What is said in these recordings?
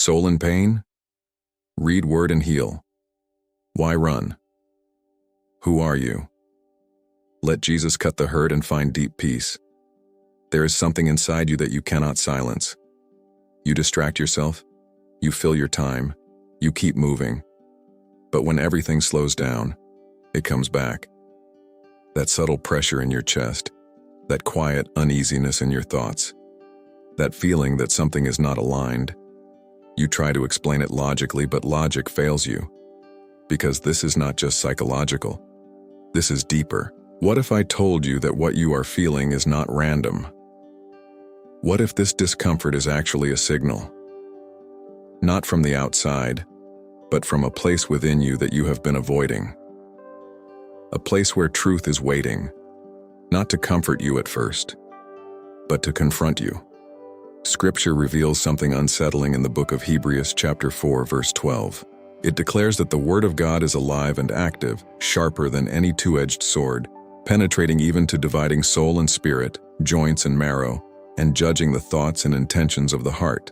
Soul in pain? Read Word and heal. Why run? Who are you? Let Jesus cut the hurt and find deep peace. There is something inside you that you cannot silence. You distract yourself, you fill your time, you keep moving. But when everything slows down, it comes back. That subtle pressure in your chest, that quiet uneasiness in your thoughts, that feeling that something is not aligned. You try to explain it logically, but logic fails you. Because this is not just psychological. This is deeper. What if I told you that what you are feeling is not random? What if this discomfort is actually a signal? Not from the outside, but from a place within you that you have been avoiding. A place where truth is waiting, not to comfort you at first, but to confront you. Scripture reveals something unsettling in the book of Hebrews chapter 4, verse 12. It declares that the Word of God is alive and active, sharper than any two-edged sword, penetrating even to dividing soul and spirit, joints and marrow, and judging the thoughts and intentions of the heart.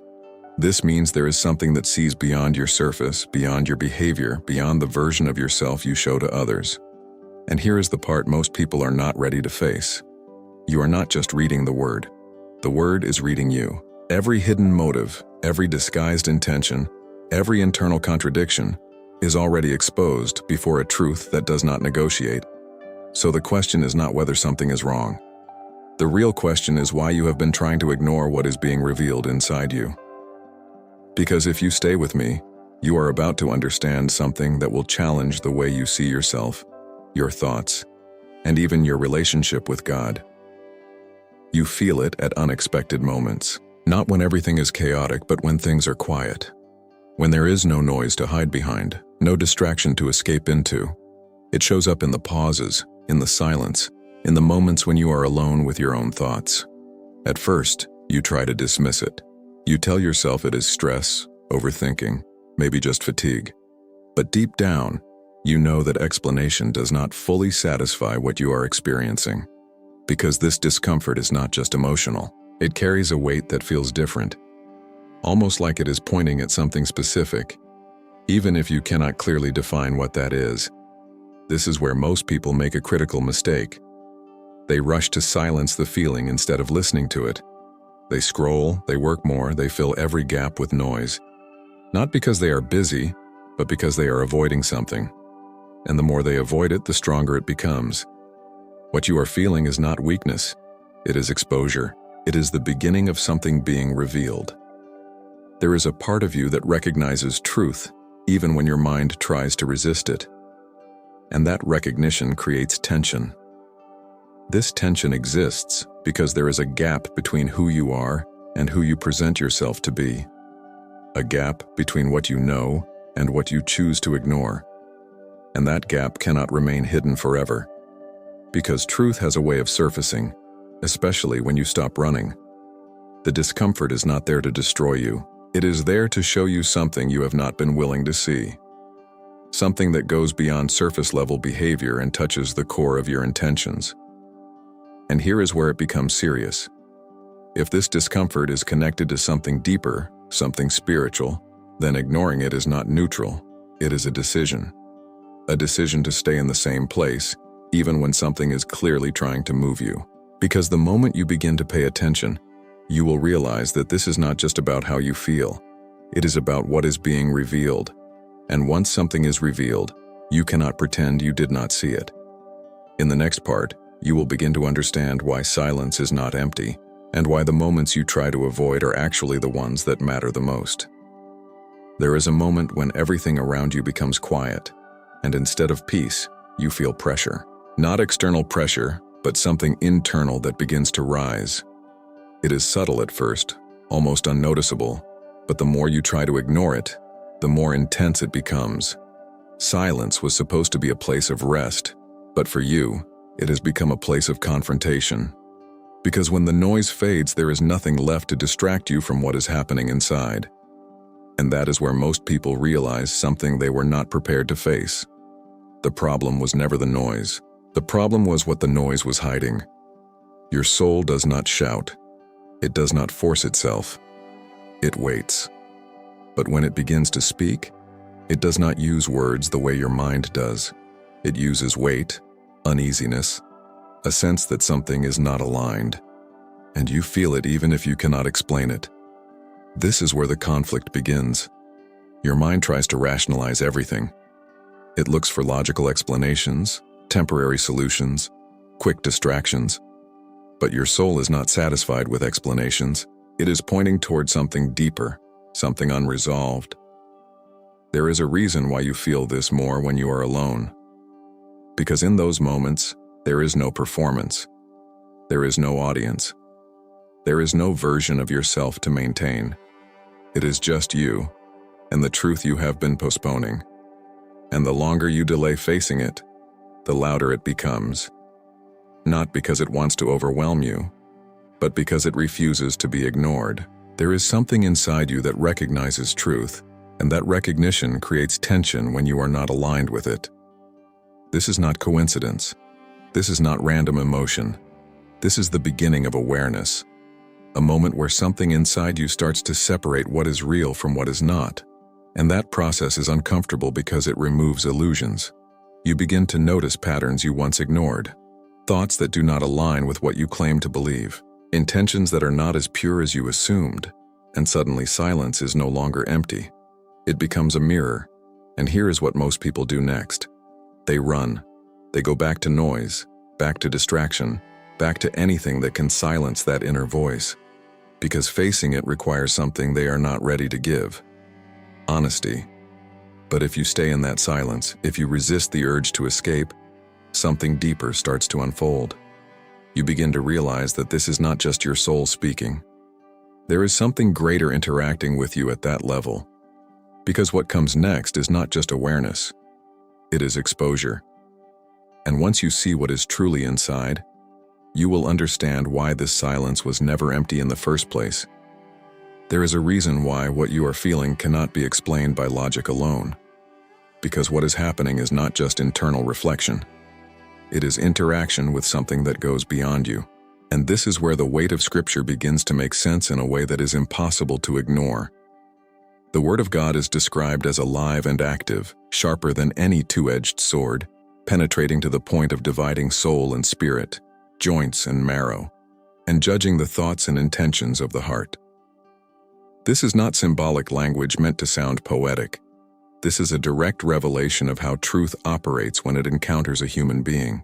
This means there is something that sees beyond your surface, beyond your behavior, beyond the version of yourself you show to others. And here is the part most people are not ready to face. You are not just reading the Word. The Word is reading you. Every hidden motive, every disguised intention, every internal contradiction is already exposed before a truth that does not negotiate. So the question is not whether something is wrong. The real question is why you have been trying to ignore what is being revealed inside you. Because if you stay with me, you are about to understand something that will challenge the way you see yourself, your thoughts, and even your relationship with God. You feel it at unexpected moments, not when everything is chaotic, but when things are quiet. When there is no noise to hide behind, no distraction to escape into. It shows up in the pauses, in the silence, in the moments when you are alone with your own thoughts. At first, you try to dismiss it. You tell yourself it is stress, overthinking, maybe just fatigue. But deep down, you know that explanation does not fully satisfy what you are experiencing. Because this discomfort is not just emotional. It carries a weight that feels different. Almost like it is pointing at something specific, even if you cannot clearly define what that is. This is where most people make a critical mistake. They rush to silence the feeling instead of listening to it. They scroll, they work more, they fill every gap with noise. Not because they are busy, but because they are avoiding something. And the more they avoid it, the stronger it becomes. What you are feeling is not weakness. It is exposure. It is the beginning of something being revealed. There is a part of you that recognizes truth, even when your mind tries to resist it. And that recognition creates tension. This tension exists because there is a gap between who you are and who you present yourself to be. A gap between what you know and what you choose to ignore. And that gap cannot remain hidden forever. Because truth has a way of surfacing, especially when you stop running. The discomfort is not there to destroy you. It is there to show you something you have not been willing to see. Something that goes beyond surface-level behavior and touches the core of your intentions. And here is where it becomes serious. If this discomfort is connected to something deeper, something spiritual, then ignoring it is not neutral. It is a decision. A decision to stay in the same place, even when something is clearly trying to move you. Because the moment you begin to pay attention, you will realize that this is not just about how you feel. It is about what is being revealed. And once something is revealed, you cannot pretend you did not see it. In the next part, you will begin to understand why silence is not empty, and why the moments you try to avoid are actually the ones that matter the most. There is a moment when everything around you becomes quiet, and instead of peace, you feel pressure. Not external pressure, but something internal that begins to rise. It is subtle at first, almost unnoticeable, but the more you try to ignore it, the more intense it becomes. Silence was supposed to be a place of rest, but for you, it has become a place of confrontation. Because when the noise fades, there is nothing left to distract you from what is happening inside. And that is where most people realize something they were not prepared to face. The problem was never the noise. The problem was what the noise was hiding. Your soul does not shout. It does not force itself. It waits. But when it begins to speak, it does not use words the way your mind does. It uses weight, uneasiness, a sense that something is not aligned, and you feel it even if you cannot explain it. This is where the conflict begins. Your mind tries to rationalize everything. It looks for logical explanations, temporary solutions, quick distractions. But your soul is not satisfied with explanations. It is pointing toward something deeper, something unresolved. There is a reason why you feel this more when you are alone. Because in those moments, there is no performance. There is no audience. There is no version of yourself to maintain. It is just you, and the truth you have been postponing. And the longer you delay facing it, the louder it becomes. Not because it wants to overwhelm you, but because it refuses to be ignored. There is something inside you that recognizes truth, and that recognition creates tension when you are not aligned with it. This is not coincidence. This is not random emotion. This is the beginning of awareness, a moment where something inside you starts to separate what is real from what is not. And that process is uncomfortable because it removes illusions. You begin to notice patterns you once ignored, thoughts that do not align with what you claim to believe, intentions that are not as pure as you assumed, and suddenly silence is no longer empty. It becomes a mirror, and here is what most people do next. They run. They go back to noise, back to distraction, back to anything that can silence that inner voice, because facing it requires something they are not ready to give: honesty. But if you stay in that silence, if you resist the urge to escape, something deeper starts to unfold. You begin to realize that this is not just your soul speaking. There is something greater interacting with you at that level. Because what comes next is not just awareness, it is exposure. And once you see what is truly inside, you will understand why this silence was never empty in the first place. There is a reason why what you are feeling cannot be explained by logic alone. Because what is happening is not just internal reflection. It is interaction with something that goes beyond you. And this is where the weight of Scripture begins to make sense in a way that is impossible to ignore. The Word of God is described as alive and active, sharper than any two-edged sword, penetrating to the point of dividing soul and spirit, joints and marrow, and judging the thoughts and intentions of the heart. This is not symbolic language meant to sound poetic. This is a direct revelation of how truth operates when it encounters a human being.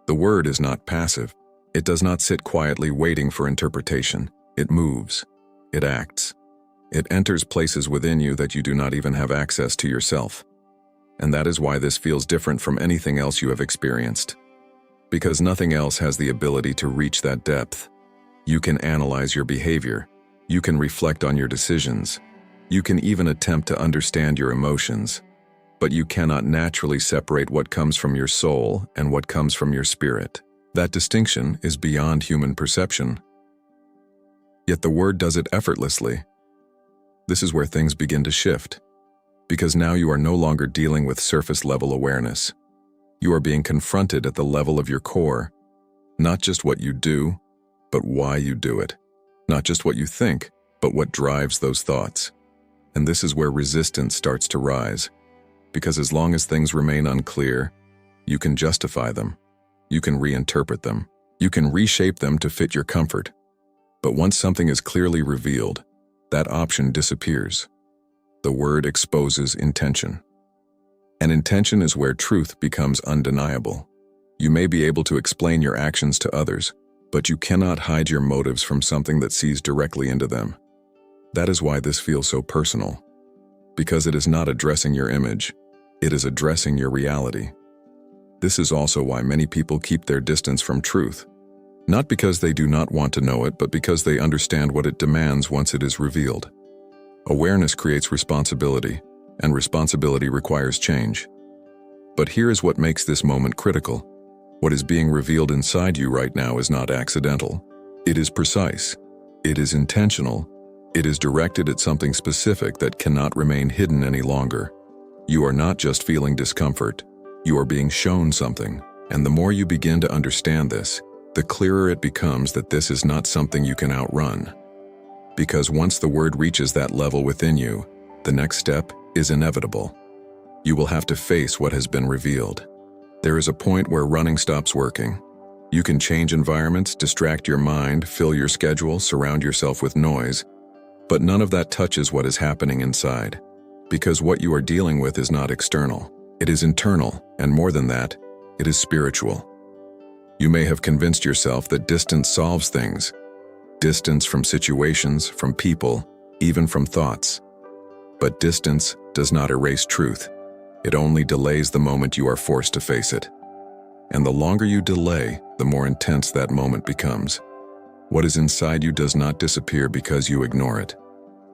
The Word is not passive. It does not sit quietly waiting for interpretation. It moves. It acts. It enters places within you that you do not even have access to yourself. And that is why this feels different from anything else you have experienced. Because nothing else has the ability to reach that depth. You can analyze your behavior. You can reflect on your decisions. You can even attempt to understand your emotions. But you cannot naturally separate what comes from your soul and what comes from your spirit. That distinction is beyond human perception. Yet the Word does it effortlessly. This is where things begin to shift. Because now you are no longer dealing with surface-level awareness. You are being confronted at the level of your core. Not just what you do, but why you do it. Not just what you think, but what drives those thoughts. And this is where resistance starts to rise. Because as long as things remain unclear, you can justify them. You can reinterpret them. You can reshape them to fit your comfort. But once something is clearly revealed, that option disappears. The Word exposes intention. And intention is where truth becomes undeniable. You may be able to explain your actions to others, but you cannot hide your motives from something that sees directly into them. That is why this feels so personal. Because it is not addressing your image, it is addressing your reality. This is also why many people keep their distance from truth. Not because they do not want to know it, but because they understand what it demands once it is revealed. Awareness creates responsibility, and responsibility requires change. But here is what makes this moment critical. What is being revealed inside you right now is not accidental. It is precise. It is intentional. It is directed at something specific that cannot remain hidden any longer. You are not just feeling discomfort. You are being shown something. And the more you begin to understand this, the clearer it becomes that this is not something you can outrun. Because once the Word reaches that level within you, The next step is inevitable. You will have to face what has been revealed. There is a point where running stops working. You can change environments, distract your mind, fill your schedule, surround yourself with noise, but none of that touches what is happening inside. Because what you are dealing with is not external. It is internal, and more than that, it is spiritual. You may have convinced yourself that distance solves things. Distance from situations, from people, even from thoughts. But distance does not erase truth. It only delays the moment you are forced to face it. And the longer you delay, the more intense that moment becomes. What is inside you does not disappear because you ignore it.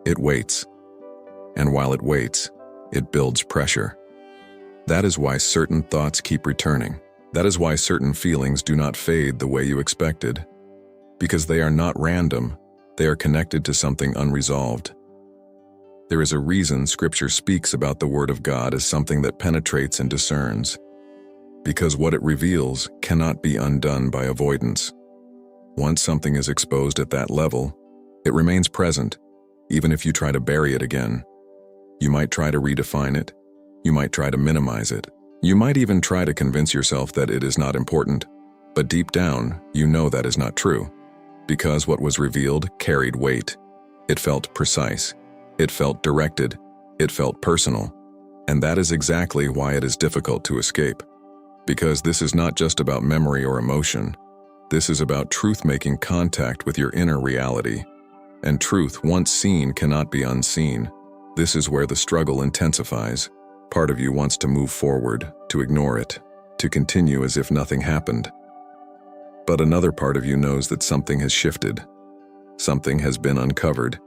It waits. And while it waits, it builds pressure. That is why certain thoughts keep returning. That is why certain feelings do not fade the way you expected. Because they are not random, they are connected to something unresolved. There is a reason Scripture speaks about the Word of God as something that penetrates and discerns. Because what it reveals cannot be undone by avoidance. Once something is exposed at that level, it remains present, even if you try to bury it again. You might try to redefine it. You might try to minimize it. You might even try to convince yourself that it is not important. But deep down, you know that is not true. Because what was revealed carried weight. It felt precise. It felt directed. It felt personal. And that is exactly why it is difficult to escape. Because this is not just about memory or emotion. This is about truth making contact with your inner reality. And truth, once seen, cannot be unseen. This is where the struggle intensifies. Part of you wants to move forward, to ignore it, to continue as if nothing happened. But another part of you knows that something has shifted. Something has been uncovered.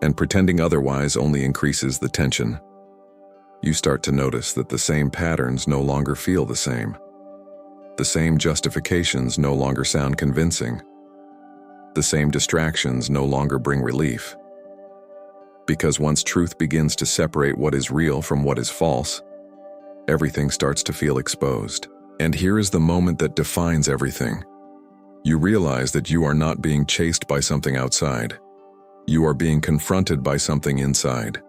And pretending otherwise only increases the tension. You start to notice that the same patterns no longer feel the same. The same justifications no longer sound convincing. The same distractions no longer bring relief. Because once truth begins to separate what is real from what is false, everything starts to feel exposed. And here is the moment that defines everything. You realize that you are not being chased by something outside. You are being confronted by something inside.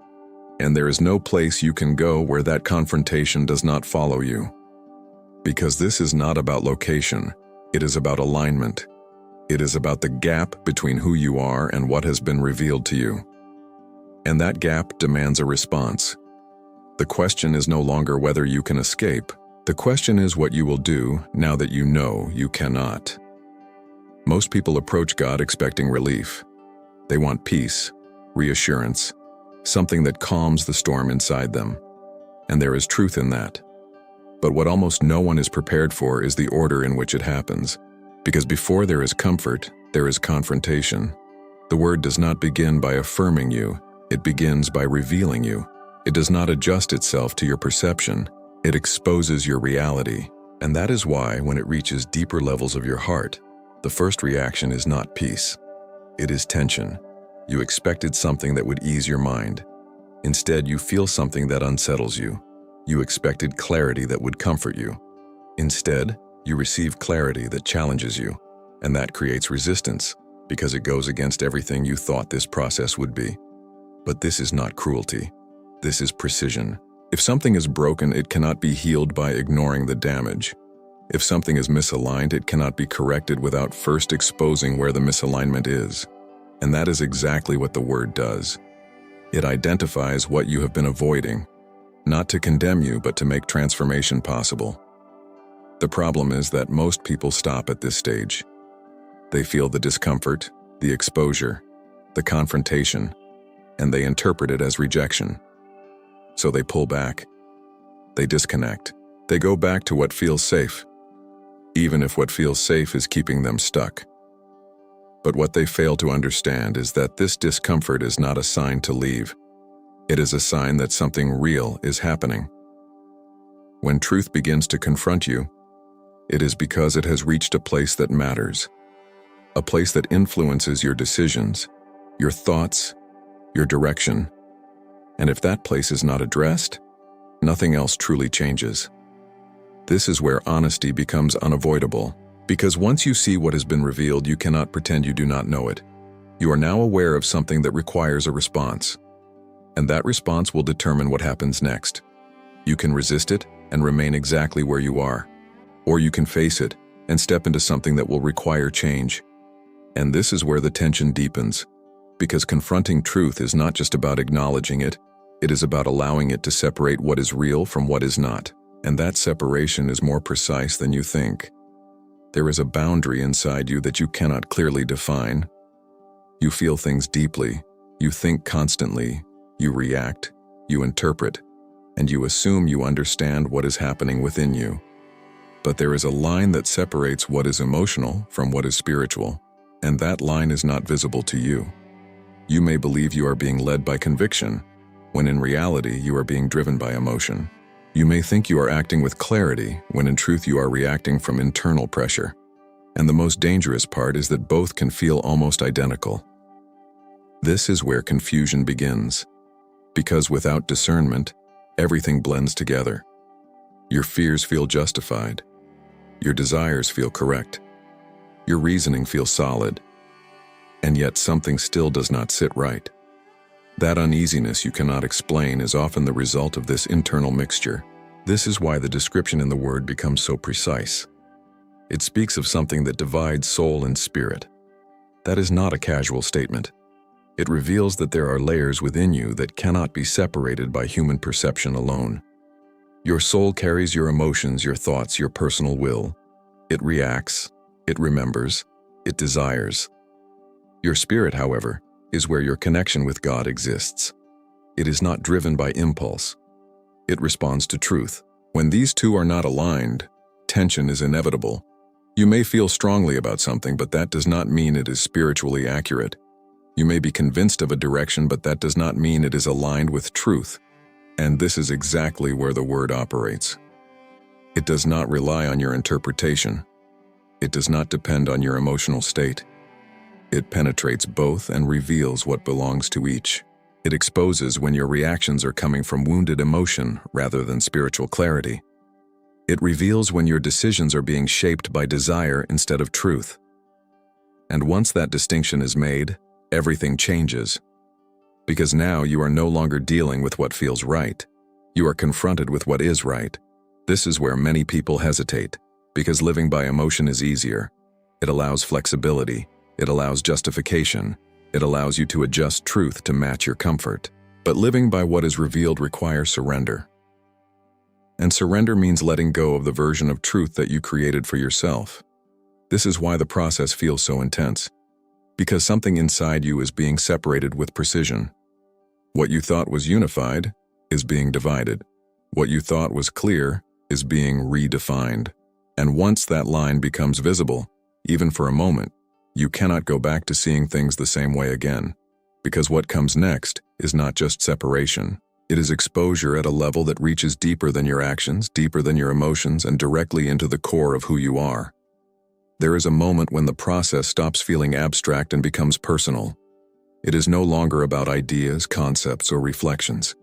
And there is no place you can go where that confrontation does not follow you. Because this is not about location, it is about alignment. It is about the gap between who you are and what has been revealed to you. And that gap demands a response. The question is no longer whether you can escape. The question is what you will do now that you know you cannot. Most people approach God expecting relief. They want peace, reassurance, something that calms the storm inside them. And there is truth in that. But what almost no one is prepared for is the order in which it happens. Because before there is comfort, there is confrontation. The word does not begin by affirming you. It begins by revealing you. It does not adjust itself to your perception. It exposes your reality. And that is why, when it reaches deeper levels of your heart, the first reaction is not peace. It is tension. You expected something that would ease your mind. Instead, you feel something that unsettles you. You expected clarity that would comfort you. Instead, you receive clarity that challenges you. And that creates resistance, because it goes against everything you thought this process would be. But this is not cruelty. This is precision. If something is broken, it cannot be healed by ignoring the damage. If something is misaligned, it cannot be corrected without first exposing where the misalignment is. And that is exactly what the word does. It identifies what you have been avoiding, not to condemn you, but to make transformation possible. The problem is that most people stop at this stage. They feel the discomfort, the exposure, the confrontation, and they interpret it as rejection. So they pull back. They disconnect. They go back to what feels safe, even if what feels safe is keeping them stuck. But what they fail to understand is that this discomfort is not a sign to leave. It is a sign that something real is happening. When truth begins to confront you, it is because it has reached a place that matters, a place that influences your decisions, your thoughts, your direction. And if that place is not addressed, nothing else truly changes. This is where honesty becomes unavoidable, because once you see what has been revealed, you cannot pretend you do not know it. You are now aware of something that requires a response. and that response will determine what happens next. You can resist it and remain exactly where you are, or you can face it and step into something that will require change. And this is where the tension deepens, because confronting truth is not just about acknowledging it, it is about allowing it to separate what is real from what is not. And that separation is more precise than you think. There is a boundary inside you that you cannot clearly define. You feel things deeply, you think constantly, you react, you interpret, and you assume you understand what is happening within you. But there is a line that separates what is emotional from what is spiritual, and that line is not visible to you. You may believe you are being led by conviction, when in reality you are being driven by emotion. You may think you are acting with clarity, when in truth you are reacting from internal pressure. And the most dangerous part is that both can feel almost identical. This is where confusion begins, because without discernment, everything blends together. Your fears feel justified. Your desires feel correct. Your reasoning feels solid. And yet something still does not sit right. That uneasiness you cannot explain is often the result of this internal mixture. This is why the description in the word becomes so precise. It speaks of something that divides soul and spirit. That is not a casual statement. It reveals that there are layers within you that cannot be separated by human perception alone. Your soul carries your emotions, your thoughts, your personal will. It reacts, it remembers, it desires. Your spirit, however, is where your connection with God exists. It is not driven by impulse. It responds to truth. When these two are not aligned, tension is inevitable. You may feel strongly about something, but that does not mean it is spiritually accurate. You may be convinced of a direction, but that does not mean it is aligned with truth. And this is exactly where the word operates. It does not rely on your interpretation. It does not depend on your emotional state. It penetrates both and reveals what belongs to each. It exposes when your reactions are coming from wounded emotion rather than spiritual clarity. It reveals when your decisions are being shaped by desire instead of truth. And once that distinction is made, everything changes. Because now you are no longer dealing with what feels right. You are confronted with what is right. This is where many people hesitate, because living by emotion is easier. It allows flexibility. It allows justification. It allows you to adjust truth to match your comfort. But living by what is revealed requires surrender. And surrender means letting go of the version of truth that you created for yourself. This is why the process feels so intense. Because something inside you is being separated with precision. What you thought was unified is being divided. What you thought was clear is being redefined. And once that line becomes visible, even for a moment, you cannot go back to seeing things the same way again. Because what comes next is not just separation. It is exposure at a level that reaches deeper than your actions, deeper than your emotions, and directly into the core of who you are. There is a moment when the process stops feeling abstract and becomes personal. It is no longer about ideas, concepts, or reflections.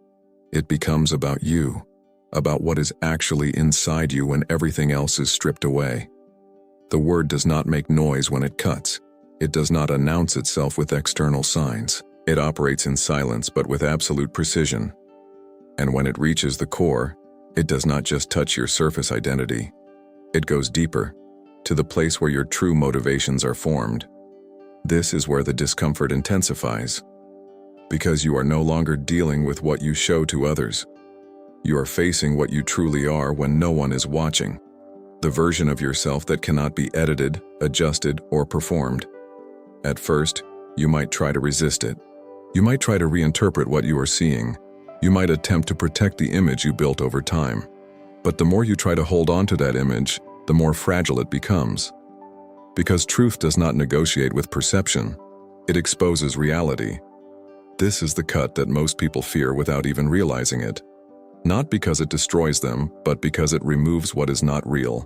It becomes about you, about what is actually inside you when everything else is stripped away. The word does not make noise when it cuts. It does not announce itself with external signs. It operates in silence but with absolute precision. And when it reaches the core, it does not just touch your surface identity. It goes deeper, to the place where your true motivations are formed. This is where the discomfort intensifies. Because you are no longer dealing with what you show to others. You are facing what you truly are when no one is watching. The version of yourself that cannot be edited, adjusted, or performed. At first, you might try to resist it. You might try to reinterpret what you are seeing. You might attempt to protect the image you built over time. But the more you try to hold on to that image, the more fragile it becomes. Because truth does not negotiate with perception. It exposes reality. This is the cut that most people fear without even realizing it. Not because it destroys them, but because it removes what is not real.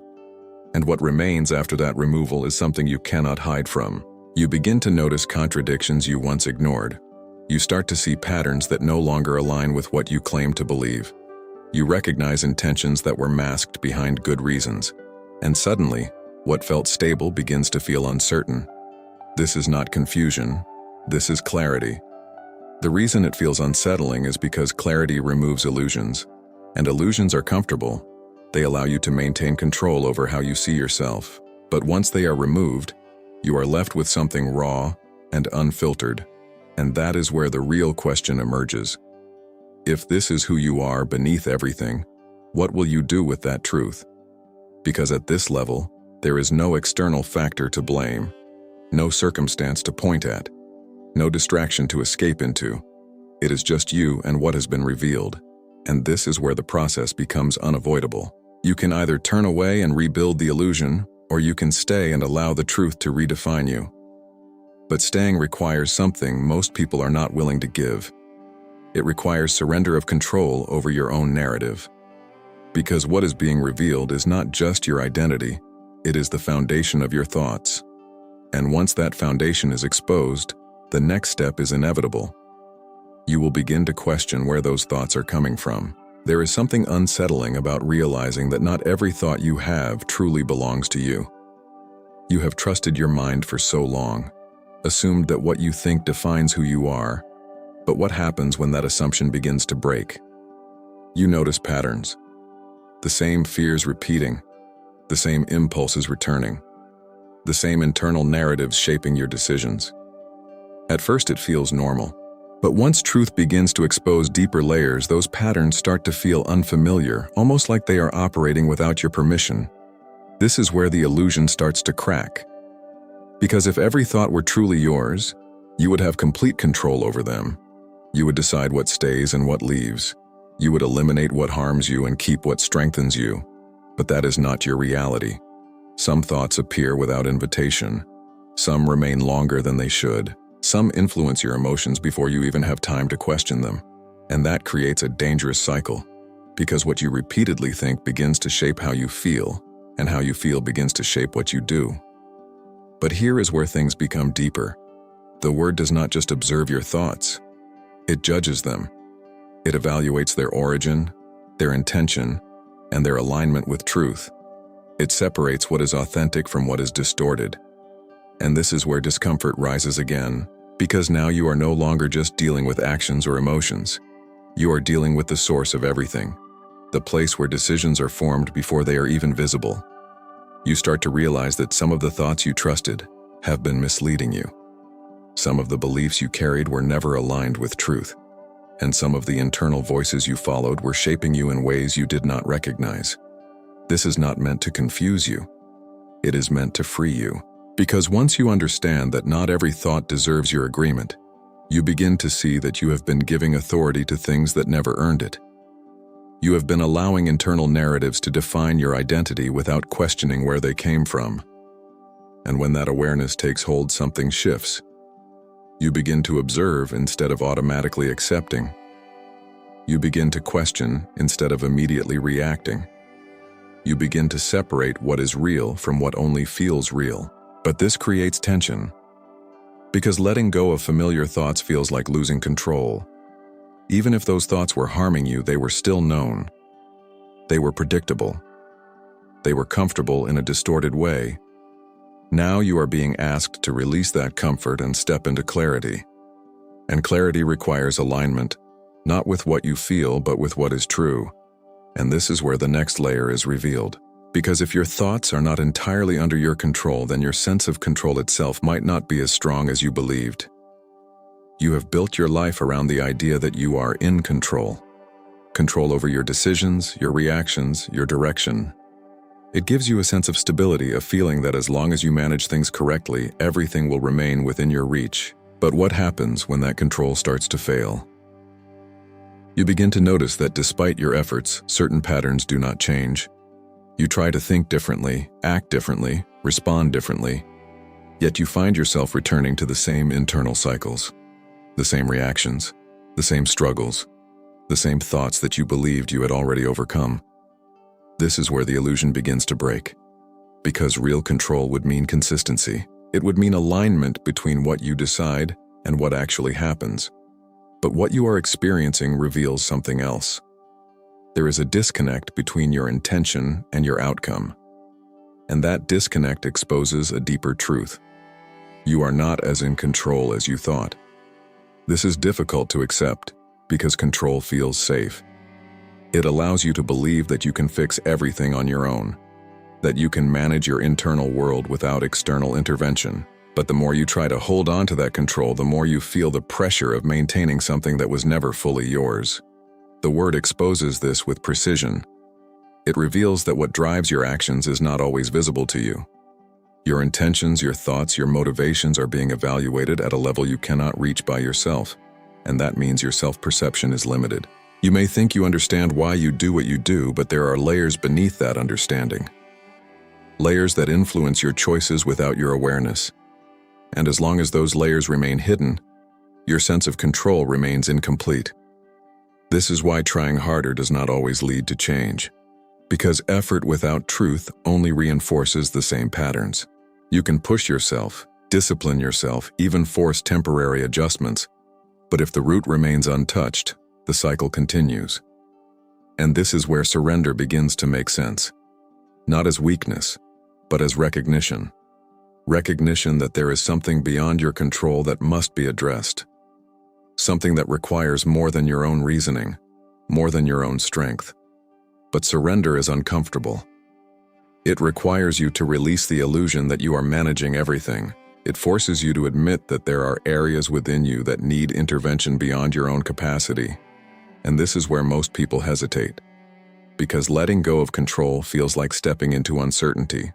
And what remains after that removal is something you cannot hide from. You begin to notice contradictions you once ignored. You start to see patterns that no longer align with what you claim to believe. You recognize intentions that were masked behind good reasons. And suddenly, what felt stable begins to feel uncertain. This is not confusion. This is clarity. The reason it feels unsettling is because clarity removes illusions, and illusions are comfortable. They allow you to maintain control over how you see yourself. But once they are removed, you are left with something raw and unfiltered, and that is where the real question emerges. If this is who you are beneath everything, what will you do with that truth? Because at this level, there is no external factor to blame, no circumstance to point at, no distraction to escape into. It is just you and what has been revealed, and this is where the process becomes unavoidable. You can either turn away and rebuild the illusion, or you can stay and allow the truth to redefine you. But staying requires something most people are not willing to give. It requires surrender of control over your own narrative. Because what is being revealed is not just your identity, it is the foundation of your thoughts. And once that foundation is exposed, the next step is inevitable. You will begin to question where those thoughts are coming from. There is something unsettling about realizing that not every thought you have truly belongs to you. You have trusted your mind for so long, assumed that what you think defines who you are. But what happens when that assumption begins to break? You notice patterns. The same fears repeating, the same impulses returning, the same internal narratives shaping your decisions. At first it feels normal, but once truth begins to expose deeper layers, those patterns start to feel unfamiliar, almost like they are operating without your permission. This is where the illusion starts to crack. Because if every thought were truly yours, you would have complete control over them. You would decide what stays and what leaves. You would eliminate what harms you and keep what strengthens you. But that is not your reality. Some thoughts appear without invitation. Some remain longer than they should. Some influence your emotions before you even have time to question them. And that creates a dangerous cycle, because what you repeatedly think begins to shape how you feel, and how you feel begins to shape what you do. But here is where things become deeper. The word does not just observe your thoughts. It judges them. It evaluates their origin, their intention, and their alignment with truth. It separates what is authentic from what is distorted. And this is where discomfort rises again, because now you are no longer just dealing with actions or emotions. You are dealing with the source of everything, the place where decisions are formed before they are even visible. You start to realize that some of the thoughts you trusted have been misleading you. Some of the beliefs you carried were never aligned with truth, and some of the internal voices you followed were shaping you in ways you did not recognize. This is not meant to confuse you. It is meant to free you. Because once you understand that not every thought deserves your agreement, you begin to see that you have been giving authority to things that never earned it. You have been allowing internal narratives to define your identity without questioning where they came from. And when that awareness takes hold, something shifts. You begin to observe instead of automatically accepting. You begin to question instead of immediately reacting. You begin to separate what is real from what only feels real. But this creates tension, because letting go of familiar thoughts feels like losing control. Even if those thoughts were harming you, they were still known. They were predictable. They were comfortable in a distorted way. Now you are being asked to release that comfort and step into clarity. And clarity requires alignment, not with what you feel, but with what is true. And this is where the next layer is revealed. Because if your thoughts are not entirely under your control, then your sense of control itself might not be as strong as you believed. You have built your life around the idea that you are in control. Control over your decisions, your reactions, your direction. It gives you a sense of stability, a feeling that as long as you manage things correctly, everything will remain within your reach. But what happens when that control starts to fail? You begin to notice that despite your efforts, certain patterns do not change. You try to think differently, act differently, respond differently, yet you find yourself returning to the same internal cycles, the same reactions, the same struggles, the same thoughts that you believed you had already overcome. This is where the illusion begins to break, because real control would mean consistency. It would mean alignment between what you decide and what actually happens. But what you are experiencing reveals something else. There is a disconnect between your intention and your outcome. And that disconnect exposes a deeper truth. You are not as in control as you thought. This is difficult to accept because control feels safe. It allows you to believe that you can fix everything on your own, that you can manage your internal world without external intervention. But the more you try to hold on to that control, the more you feel the pressure of maintaining something that was never fully yours. The word exposes this with precision. It reveals that what drives your actions is not always visible to you. Your intentions, your thoughts, your motivations are being evaluated at a level you cannot reach by yourself, and that means your self-perception is limited. You may think you understand why you do what you do, but there are layers beneath that understanding. Layers that influence your choices without your awareness. And as long as those layers remain hidden, your sense of control remains incomplete. This is why trying harder does not always lead to change. Because effort without truth only reinforces the same patterns. You can push yourself, discipline yourself, even force temporary adjustments, but if the root remains untouched, the cycle continues. And this is where surrender begins to make sense. Not as weakness, but as recognition. Recognition that there is something beyond your control that must be addressed. Something that requires more than your own reasoning, more than your own strength. But surrender is uncomfortable. It requires you to release the illusion that you are managing everything. It forces you to admit that there are areas within you that need intervention beyond your own capacity. And this is where most people hesitate. Because letting go of control feels like stepping into uncertainty.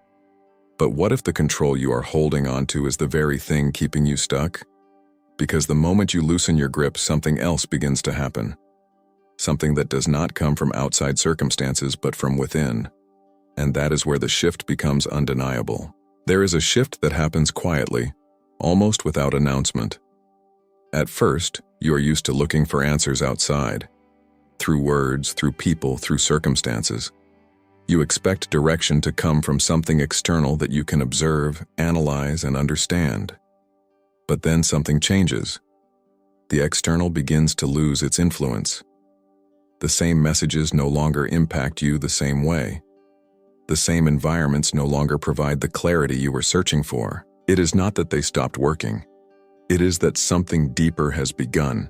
But what if the control you are holding onto is the very thing keeping you stuck? Because the moment you loosen your grip, something else begins to happen. Something that does not come from outside circumstances, but from within. And that is where the shift becomes undeniable. There is a shift that happens quietly, almost without announcement. At first, you are used to looking for answers outside. Through words, through people, through circumstances. You expect direction to come from something external that you can observe, analyze, and understand. But then something changes. The external begins to lose its influence. The same messages no longer impact you the same way. The same environments no longer provide the clarity you were searching for. It is not that they stopped working. It is that something deeper has begun.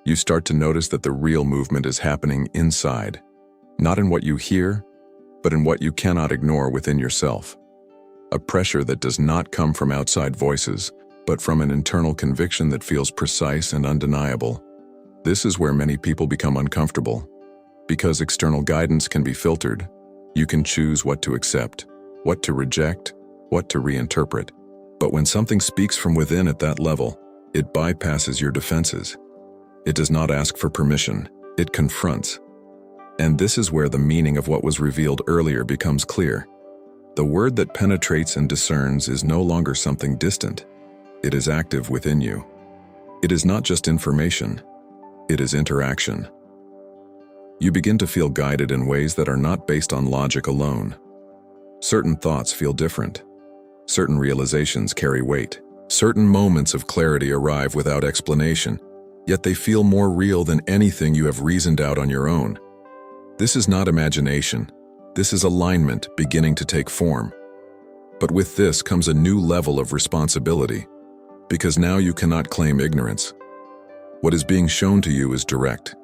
You start to notice that the real movement is happening inside, not in what you hear, but in what you cannot ignore within yourself. A pressure that does not come from outside voices, but from an internal conviction that feels precise and undeniable. This is where many people become uncomfortable. Because external guidance can be filtered, you can choose what to accept, what to reject, what to reinterpret. But when something speaks from within at that level, it bypasses your defenses. It does not ask for permission, it confronts. And this is where the meaning of what was revealed earlier becomes clear. The word that penetrates and discerns is no longer something distant. It is active within you. It is not just information. It is interaction. You begin to feel guided in ways that are not based on logic alone. Certain thoughts feel different. Certain realizations carry weight. Certain moments of clarity arrive without explanation, yet they feel more real than anything you have reasoned out on your own. This is not imagination. This is alignment beginning to take form. But with this comes a new level of responsibility, because now you cannot claim ignorance. What is being shown to you is direct.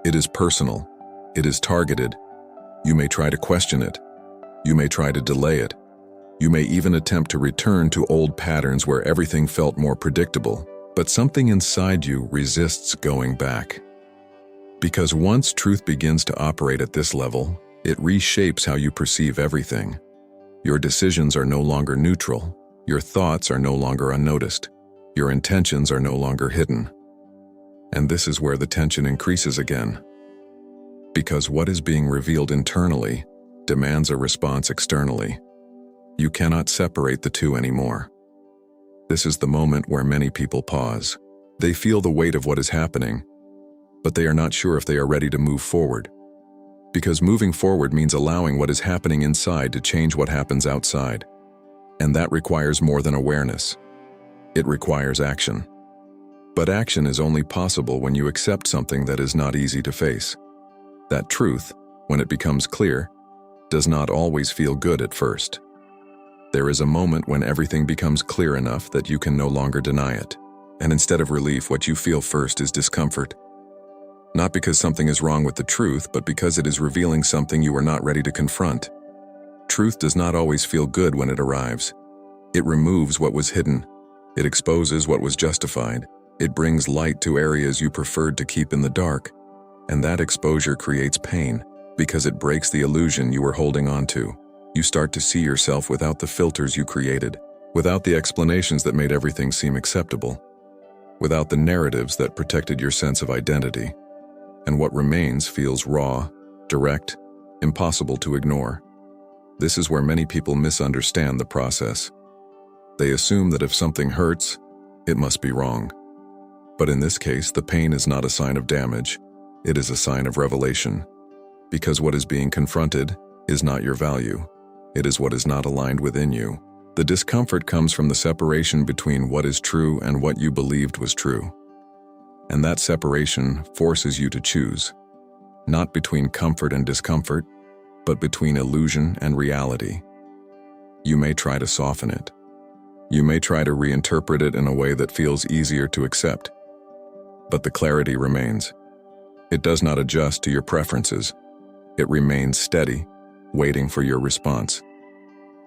It is personal. It is targeted. You may try to question it. You may try to delay it. You may even attempt to return to old patterns where everything felt more predictable, but something inside you resists going back. Because once truth begins to operate at this level, it reshapes how you perceive everything. Your decisions are no longer neutral. Your thoughts are no longer unnoticed. Your intentions are no longer hidden. And this is where the tension increases again. Because what is being revealed internally demands a response externally. You cannot separate the two anymore. This is the moment where many people pause. They feel the weight of what is happening, but they are not sure if they are ready to move forward. Because moving forward means allowing what is happening inside to change what happens outside. And that requires more than awareness. It requires action. But action is only possible when you accept something that is not easy to face. That truth, when it becomes clear, does not always feel good at first. There is a moment when everything becomes clear enough that you can no longer deny it. And instead of relief, what you feel first is discomfort. Not because something is wrong with the truth, but because it is revealing something you are not ready to confront. Truth does not always feel good when it arrives. It removes what was hidden. It exposes what was justified. It brings light to areas you preferred to keep in the dark. And that exposure creates pain, because it breaks the illusion you were holding on to. You start to see yourself without the filters you created, without the explanations that made everything seem acceptable, without the narratives that protected your sense of identity. And what remains feels raw, direct, impossible to ignore. This is where many people misunderstand the process. They assume that if something hurts, it must be wrong. But in this case, the pain is not a sign of damage. It is a sign of revelation. Because what is being confronted is not your value. It is what is not aligned within you. The discomfort comes from the separation between what is true and what you believed was true. And that separation forces you to choose, not between comfort and discomfort, but between illusion and reality. You may try to soften it. You may try to reinterpret it in a way that feels easier to accept. But the clarity remains. It does not adjust to your preferences. It remains steady, waiting for your response.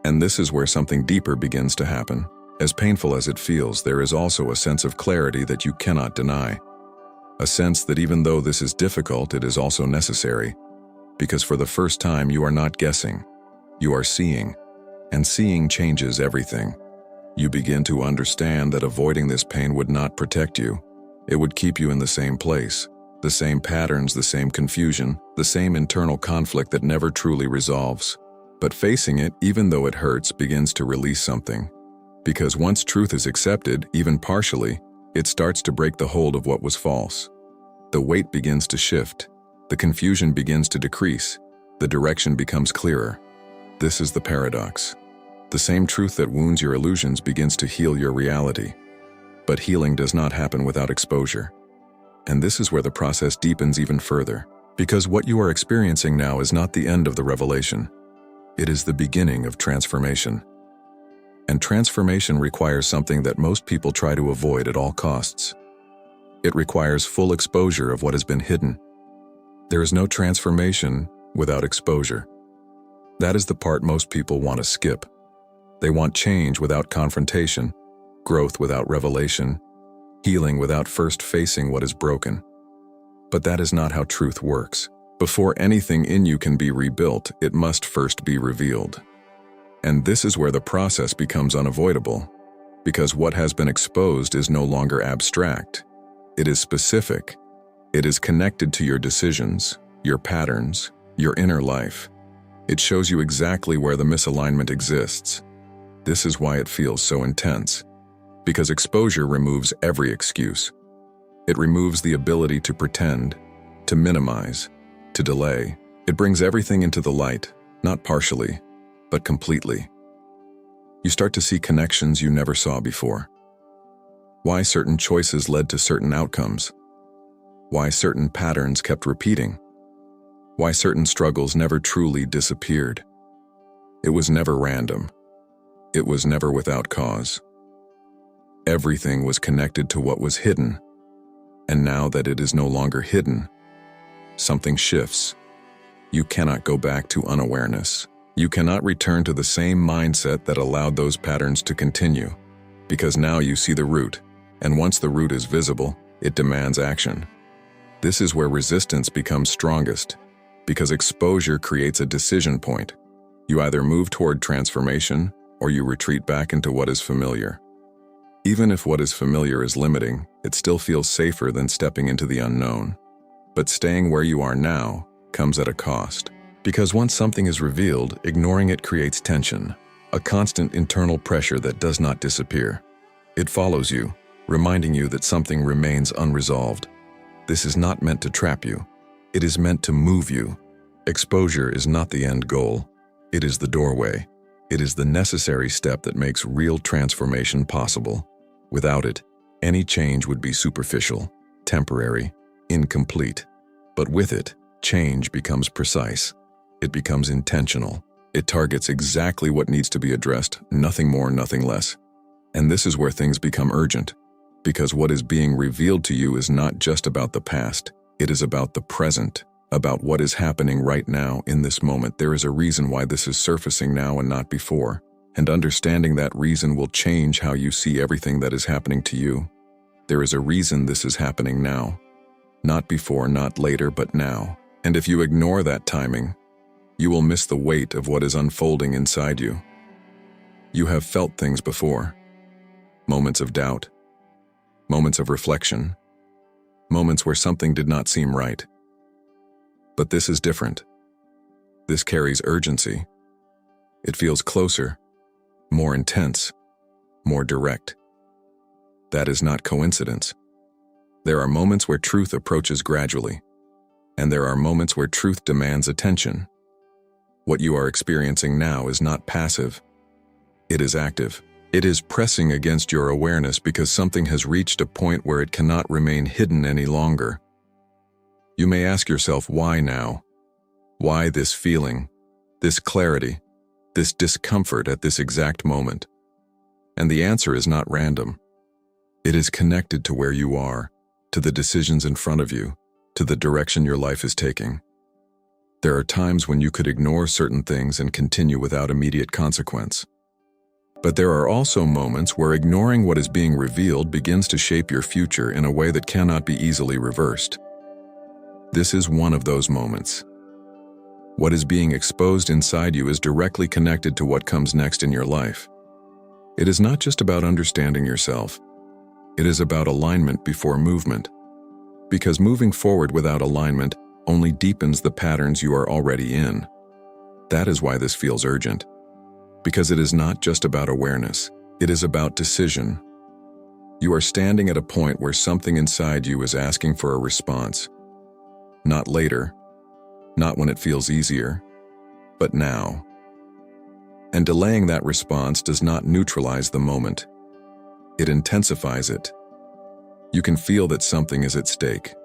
And this is where something deeper begins to happen. As painful as it feels, there is also a sense of clarity that you cannot deny. A sense that even though this is difficult, it is also necessary. Because for the first time, you are not guessing. You are seeing. And seeing changes everything. You begin to understand that avoiding this pain would not protect you. It would keep you in the same place. The same patterns, the same confusion, the same internal conflict that never truly resolves. But facing it, even though it hurts, begins to release something. Because once truth is accepted, even partially, it starts to break the hold of what was false. The weight begins to shift. The confusion begins to decrease. The direction becomes clearer. This is the paradox. The same truth that wounds your illusions begins to heal your reality. But healing does not happen without exposure. And this is where the process deepens even further. Because what you are experiencing now is not the end of the revelation. It is the beginning of transformation. And transformation requires something that most people try to avoid at all costs. It requires full exposure of what has been hidden. There is no transformation without exposure. That is the part most people want to skip. They want change without confrontation, growth without revelation, healing without first facing what is broken. But that is not how truth works. Before anything in you can be rebuilt, it must first be revealed. And this is where the process becomes unavoidable, because what has been exposed is no longer abstract. It is specific. It is connected to your decisions, your patterns, your inner life. It shows you exactly where the misalignment exists. This is why it feels so intense. Because exposure removes every excuse. It removes the ability to pretend, to minimize, to delay. It brings everything into the light, not partially, but completely. You start to see connections you never saw before. Why certain choices led to certain outcomes. Why certain patterns kept repeating. Why certain struggles never truly disappeared. It was never random. It was never without cause. Everything was connected to what was hidden. And now that it is no longer hidden, something shifts. You cannot go back to unawareness. You cannot return to the same mindset that allowed those patterns to continue, because now you see the root, and once the root is visible, it demands action. This is where resistance becomes strongest, because exposure creates a decision point. You either move toward transformation, or you retreat back into what is familiar. Even if what is familiar is limiting, it still feels safer than stepping into the unknown. But staying where you are now comes at a cost. Because once something is revealed, ignoring it creates tension, a constant internal pressure that does not disappear. It follows you, reminding you that something remains unresolved. This is not meant to trap you. It is meant to move you. Exposure is not the end goal. It is the doorway. It is the necessary step that makes real transformation possible. Without it, any change would be superficial, temporary, incomplete. But with it, change becomes precise. It becomes intentional. It targets exactly what needs to be addressed, nothing more, nothing less. And this is where things become urgent. Because what is being revealed to you is not just about the past, it is about the present, about what is happening right now in this moment. There is a reason why this is surfacing now and not before, and understanding that reason will change how you see everything that is happening to you. There is a reason this is happening now. Not before, not later, but now. And if you ignore that timing, you will miss the weight of what is unfolding inside you. You have felt things before. Moments of doubt. Moments of reflection. Moments where something did not seem right. But this is different. This carries urgency. It feels closer, more intense, more direct. That is not coincidence. There are moments where truth approaches gradually, and there are moments where truth demands attention. What you are experiencing now is not passive. It is active. It is pressing against your awareness because something has reached a point where it cannot remain hidden any longer. You may ask yourself, why now? Why this feeling, this clarity, this discomfort at this exact moment? And the answer is not random. It is connected to where you are, to the decisions in front of you, to the direction your life is taking. There are times when you could ignore certain things and continue without immediate consequence. But there are also moments where ignoring what is being revealed begins to shape your future in a way that cannot be easily reversed. This is one of those moments. What is being exposed inside you is directly connected to what comes next in your life. It is not just about understanding yourself. It is about alignment before movement. Because moving forward without alignment only deepens the patterns you are already in. That is why this feels urgent. Because it is not just about awareness, it is about decision. You are standing at a point where something inside you is asking for a response. Not later, not when it feels easier, but now. And delaying that response does not neutralize the moment. It intensifies it. You can feel that something is at stake.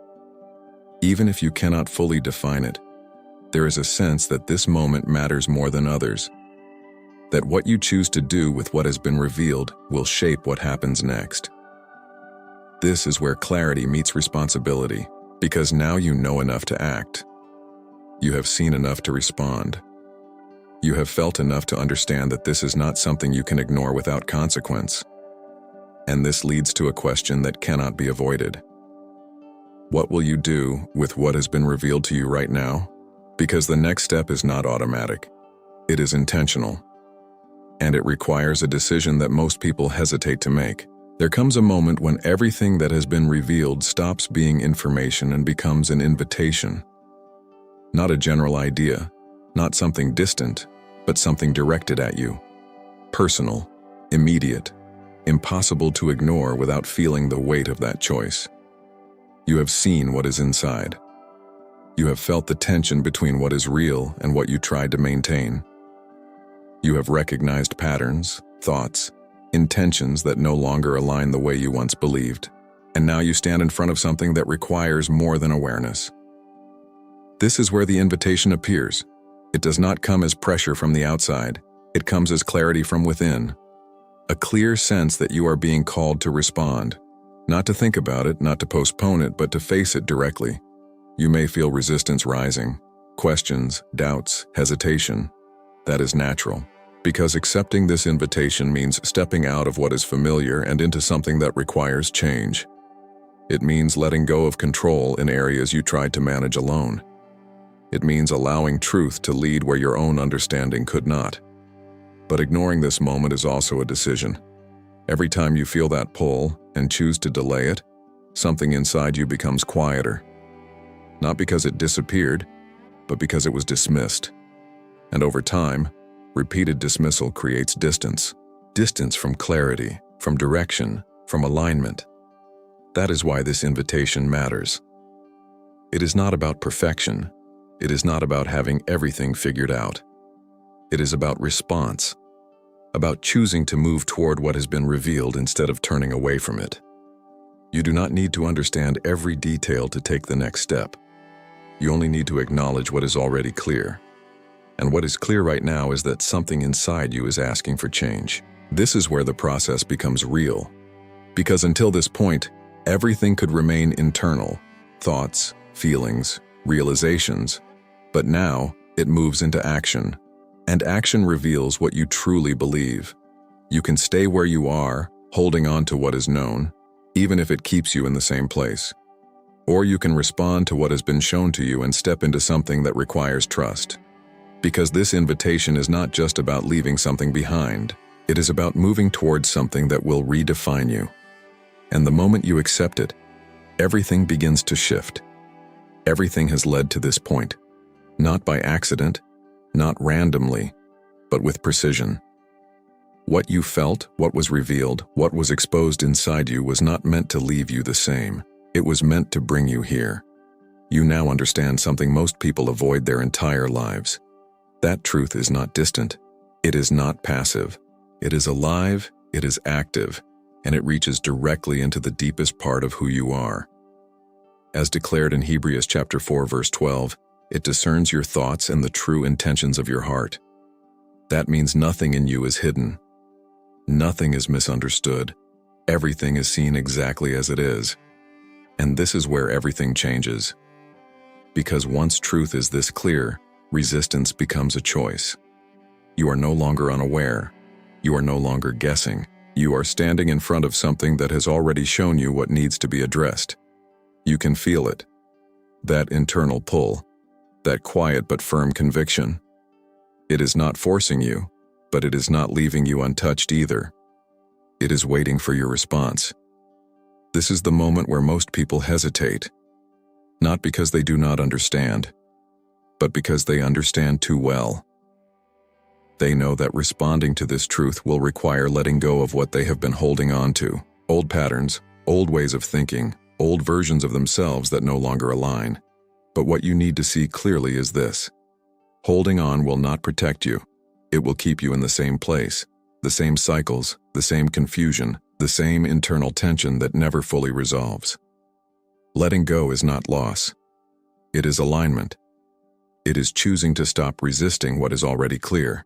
Even if you cannot fully define it, there is a sense that this moment matters more than others. That what you choose to do with what has been revealed will shape what happens next. This is where clarity meets responsibility, because now you know enough to act. You have seen enough to respond. You have felt enough to understand that this is not something you can ignore without consequence. And this leads to a question that cannot be avoided. What will you do with what has been revealed to you right now? Because the next step is not automatic. It is intentional. And it requires a decision that most people hesitate to make. There comes a moment when everything that has been revealed stops being information and becomes an invitation. Not a general idea, not something distant, but something directed at you. Personal, immediate, impossible to ignore without feeling the weight of that choice. You have seen what is inside. You have felt the tension between what is real and what you tried to maintain. You have recognized patterns, thoughts, intentions that no longer align the way you once believed, and now you stand in front of something that requires more than awareness. This is where the invitation appears. It does not come as pressure from the outside. It comes as clarity from within. A clear sense that you are being called to respond. Not to think about it, not to postpone it, but to face it directly. You may feel resistance rising, questions, doubts, hesitation. That is natural. Because accepting this invitation means stepping out of what is familiar and into something that requires change. It means letting go of control in areas you tried to manage alone. It means allowing truth to lead where your own understanding could not. But ignoring this moment is also a decision. Every time you feel that pull and choose to delay it, something inside you becomes quieter. Not because it disappeared, but because it was dismissed. And over time, repeated dismissal creates distance. Distance from clarity, from direction, from alignment. That is why this invitation matters. It is not about perfection. It is not about having everything figured out. It is about response, about choosing to move toward what has been revealed instead of turning away from it. You do not need to understand every detail to take the next step. You only need to acknowledge what is already clear. And what is clear right now is that something inside you is asking for change. This is where the process becomes real. Because until this point, everything could remain internal, thoughts, feelings, realizations. But now, it moves into action. And action reveals what you truly believe. You can stay where you are, holding on to what is known, even if it keeps you in the same place. Or you can respond to what has been shown to you and step into something that requires trust. Because this invitation is not just about leaving something behind. It is about moving towards something that will redefine you. And the moment you accept it, everything begins to shift. Everything has led to this point. Not by accident, not randomly, but with precision. What you felt, what was revealed, what was exposed inside you was not meant to leave you the same. It was meant to bring you here. You now understand something most people avoid their entire lives. That truth is not distant. It is not passive. It is alive, it is active, and it reaches directly into the deepest part of who you are. As declared in Hebrews chapter 4, verse 12, it discerns your thoughts and the true intentions of your heart. That means nothing in you is hidden. Nothing is misunderstood. Everything is seen exactly as it is. And this is where everything changes. Because once truth is this clear, resistance becomes a choice. You are no longer unaware. You are no longer guessing. You are standing in front of something that has already shown you what needs to be addressed. You can feel it. That internal pull. That quiet but firm conviction. It is not forcing you, but it is not leaving you untouched either. It is waiting for your response. This is the moment where most people hesitate, not because they do not understand, but because they understand too well. They know that responding to this truth will require letting go of what they have been holding on to, old patterns, old ways of thinking, old versions of themselves that no longer align. But what you need to see clearly is this. Holding on will not protect you. It will keep you in the same place, the same cycles, the same confusion, the same internal tension that never fully resolves. Letting go is not loss. It is alignment. It is choosing to stop resisting what is already clear.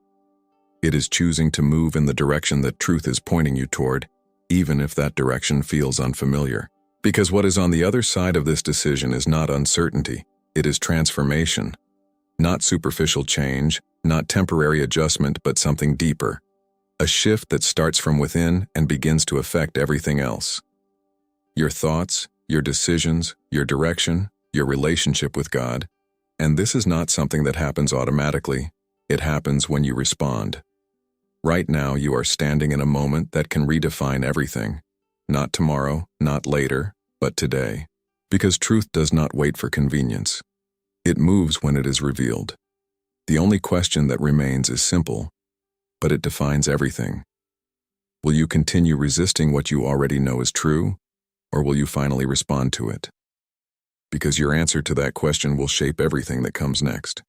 It is choosing to move in the direction that truth is pointing you toward, even if that direction feels unfamiliar. Because what is on the other side of this decision is not uncertainty, it is transformation. Not superficial change, not temporary adjustment, but something deeper. A shift that starts from within and begins to affect everything else. Your thoughts, your decisions, your direction, your relationship with God. And this is not something that happens automatically. It happens when you respond. Right now, you are standing in a moment that can redefine everything. Not tomorrow, not later, but today. Because truth does not wait for convenience. It moves when it is revealed. The only question that remains is simple, but it defines everything. Will you continue resisting what you already know is true, or will you finally respond to it? Because your answer to that question will shape everything that comes next.